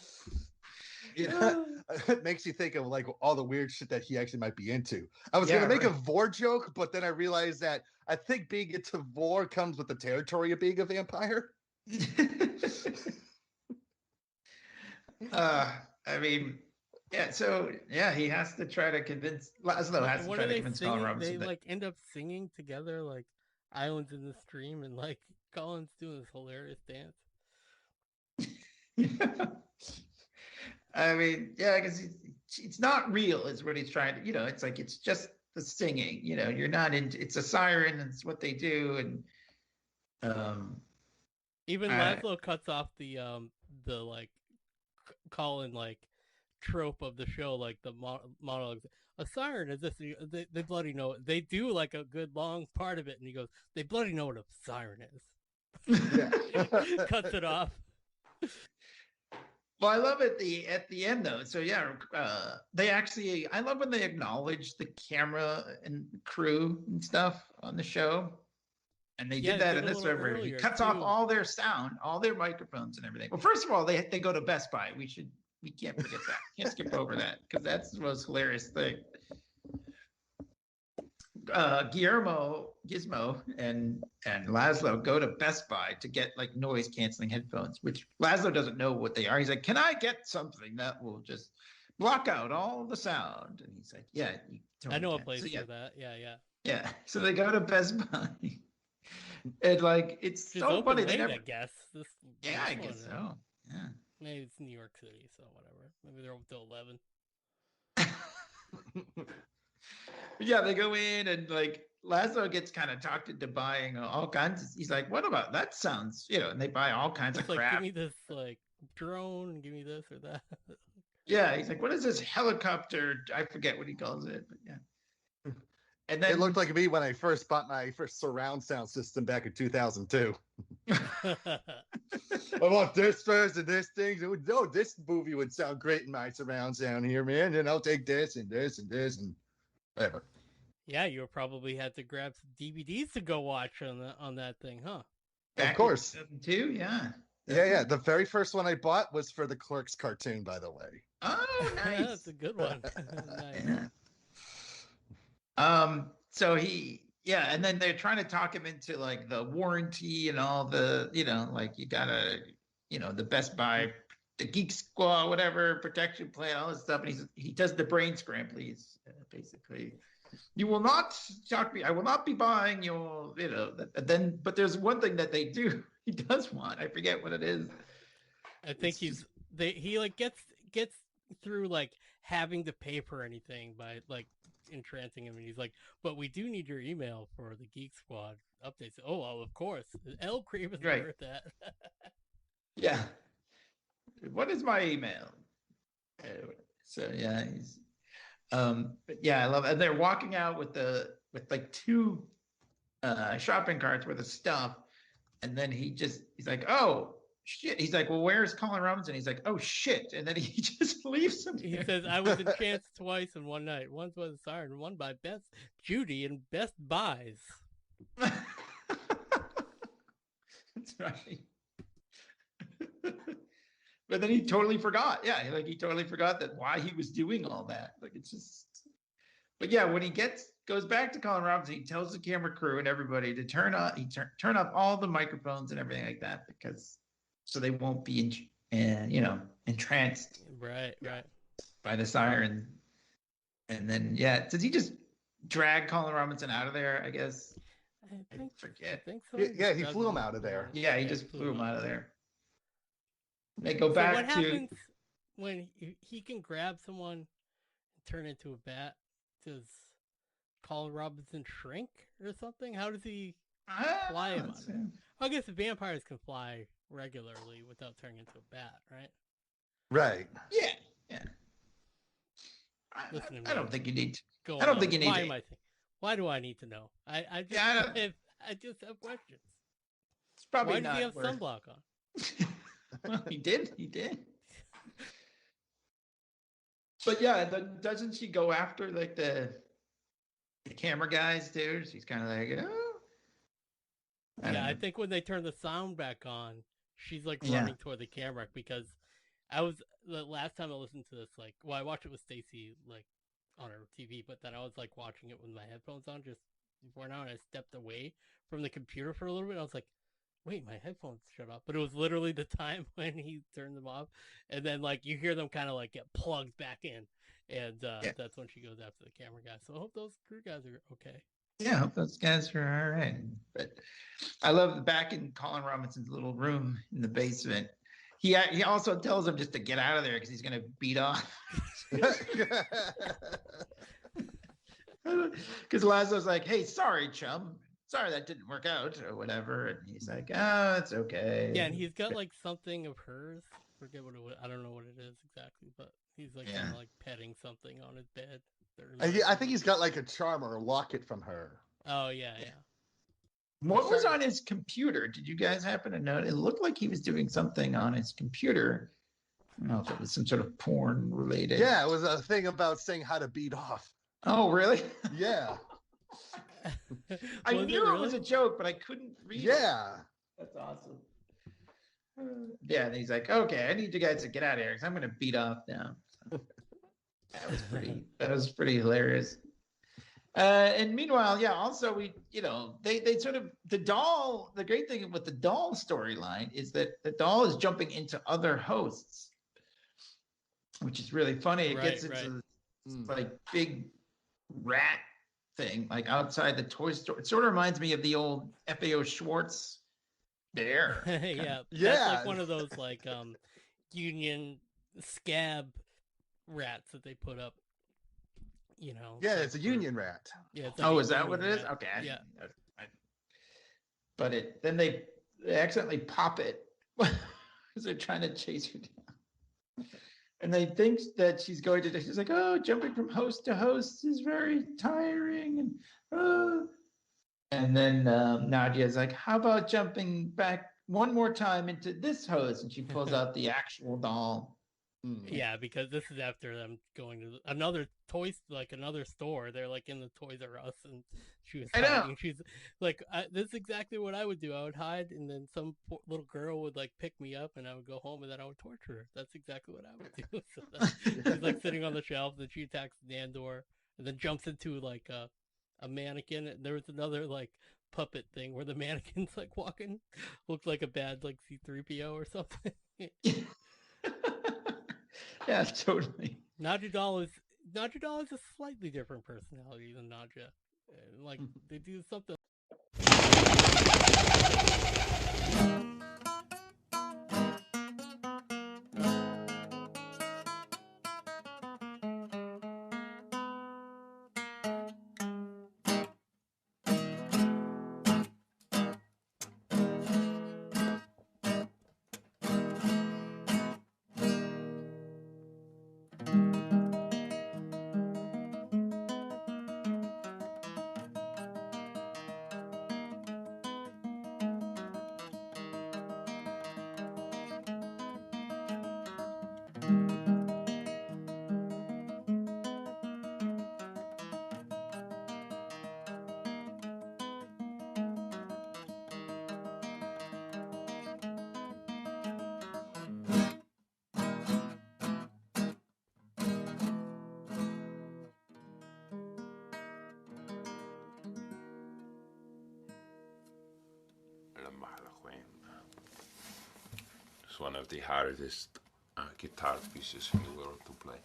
Yeah, it makes you think of like all the weird shit that he actually might be into. I was Yeah, gonna make a right. vor joke, but then I realized that I think being into vor comes with the territory of being a vampire. I mean, yeah. So yeah, he has to try to convince Laszlo has to What try are to they convince Colin singing? Robinson They that like end up singing together, like "Islands in the Stream," and like Colin's doing this hilarious dance. I mean, yeah, because it's not real, is what he's trying to, it's like it's just the singing, you're not into it's a siren, and it's what they do, and Even I- Laszlo cuts off the like Colin like trope of the show, like the monologues. A siren is this? They bloody know it. They do like a good long part of it, and he goes, "They bloody know what a siren is." Cuts it off. Well, I love it at the end though. So yeah, they actually I love when they acknowledge the camera and crew and stuff on the show. And they Yeah, did they that did in a this little one where he earlier, cuts off too. all their sound, all their microphones and everything. Well, first of all, they go to Best Buy. We can't forget that. Can't skip over that because that's the most hilarious thing. Gizmo and Laszlo go to Best Buy to get like noise canceling headphones, which Laszlo doesn't know what they are. He's like, "Can I get something that will just block out all the sound?" And he's like, "Yeah, you totally I know a can." place So, yeah, for that. Yeah, yeah. yeah. So they go to Best Buy, and like it's She's so open funny. late, They never. I guess. Yeah, I this guess one, so. Yeah. Maybe it's New York City, so whatever. Maybe they're open till 11. But yeah, they go in and like Laszlo gets kind of talked into buying all kinds. He's like, "What about that? Sounds, and they buy all kinds It's of like, crap." give me this like drone, give me this or that. Yeah, he's like, "What is this helicopter?" I forget what he calls it, but yeah. And then It looked like me when I first bought my first surround sound system back in 2002. I want this first and this thing. Oh, this movie would sound great in my surround sound here, man. And I'll take this and this and this and whatever. Yeah, you probably had to grab some DVDs to go watch on that thing, huh? Back course. in 2002, yeah. Yeah. The very first one I bought was for the Clerks cartoon, by the way. Oh, nice. That's a good one. Nice. Yeah. So and then they're trying to talk him into like the warranty and all the, like you gotta, the Best Buy, the Geek Squad, whatever protection plan, all this stuff. And he does the brain scramble. He's basically, "You will not talk me. I will not be buying your, but there's one thing that they do. He does want. I forget what it is. I think he's he like gets through like having to pay for anything by like entrancing him, and he's like, but we do need your email for the Geek Squad updates. Oh, well, of course. L. Craven's worth that. Yeah. What is my email? So yeah, he's but yeah, I love it. And they're walking out with like two shopping carts worth of stuff, and then he's like, oh shit. He's like, well, where's Colin Robinson? He's like, oh shit, and then he just leaves him. He says, I was entranced twice in one night. Once by the Siren, one by Beth Judy and Best Buys. That's right. But then he totally forgot. Yeah, he totally forgot that why he was doing all that. Like, it's just. But yeah, when he goes back to Colin Robinson, he tells the camera crew and everybody to turn up all the microphones and everything like that, because so they won't be entranced. Right. By the siren. And then does he just drag Colin Robinson out of there? I guess. I forget. I think so. Yeah, he flew him out of there. Yeah, he just flew him out of there. They go back what to happens when he can grab someone and turn into a bat? Does Colin Robinson shrink or something? How does he fly him? I guess the vampires can fly regularly without turning into a bat, right? Right. Yeah. Listen to me. I don't think you need to. Go I don't on. think you need to. Why do I need to know? I just have questions. It's probably Why not does he have worth... sunblock on? Well, he did. But yeah, doesn't she go after like the camera guys too? She's kind of like, oh. I think when they turn the sound back on, she's like running toward the camera, because the last time I listened to this, like, well, I watched it with Stacy like on her TV, but then I was like watching it with my headphones on just before now, and I stepped away from the computer for a little bit. And I was like, wait, my headphones shut off. But it was literally the time when he turned them off. And then, like, you hear them kind of, like, get plugged back in. And that's when she goes after the camera guy. So I hope those crew guys are okay. Yeah, I hope those guys are all right. But I love back in Colin Robinson's little room in the basement. He also tells him just to get out of there because he's going to beat off. Because Laszlo's like, hey, sorry, chum. Sorry that didn't work out or whatever. And he's like, oh, it's okay. Yeah, and he's got like something of hers. Forget what it was. I don't know what it is exactly, but he's like kind of like petting something on his bed. I think he's got like a charm or a locket from her. Oh, yeah. What was on his computer? Did you guys happen to know? It looked like he was doing something on his computer. I don't know if it was some sort of porn related. Yeah, it was a thing about saying how to beat off. Oh, really? Yeah. I knew it was a joke, but I couldn't read it. Yeah. That's awesome. Yeah, and he's like, okay, I need you guys to get out of here because I'm going to beat off now. That was pretty hilarious. And meanwhile, also they sort of, the great thing with the doll storyline is that the doll is jumping into other hosts, which is really funny. It gets into this, like big rat thing, like outside the toy store. It sort of reminds me of the old FAO Schwartz bear. Yeah. That's like one of those like union scab rats that they put up, Yeah, it's a union rat. Yeah. Like is that what it is? Okay. Yeah. But then they accidentally pop it because they're trying to chase her down. And they think that she's like, oh, jumping from host to host is very tiring. And then Nadia's like, how about jumping back one more time into this host? And she pulls out the actual doll. Yeah, because this is after them going to another another store. They're like in the Toys R Us, and she was hiding. She's like, this is exactly what I would do. I would hide, and then some little girl would like pick me up, and I would go home, and then I would torture her. That's exactly what I would do. So she's like sitting on the shelf, and then she attacks Nandor, and then jumps into like a mannequin. And there was another like puppet thing where the mannequin's like walking, looked like a bad like C-3PO or something. Yeah, totally. Nadja Doll is a slightly different personality than Nadja. Like they do something. Mahalaquin. It's one of the hardest guitar pieces in the world to play.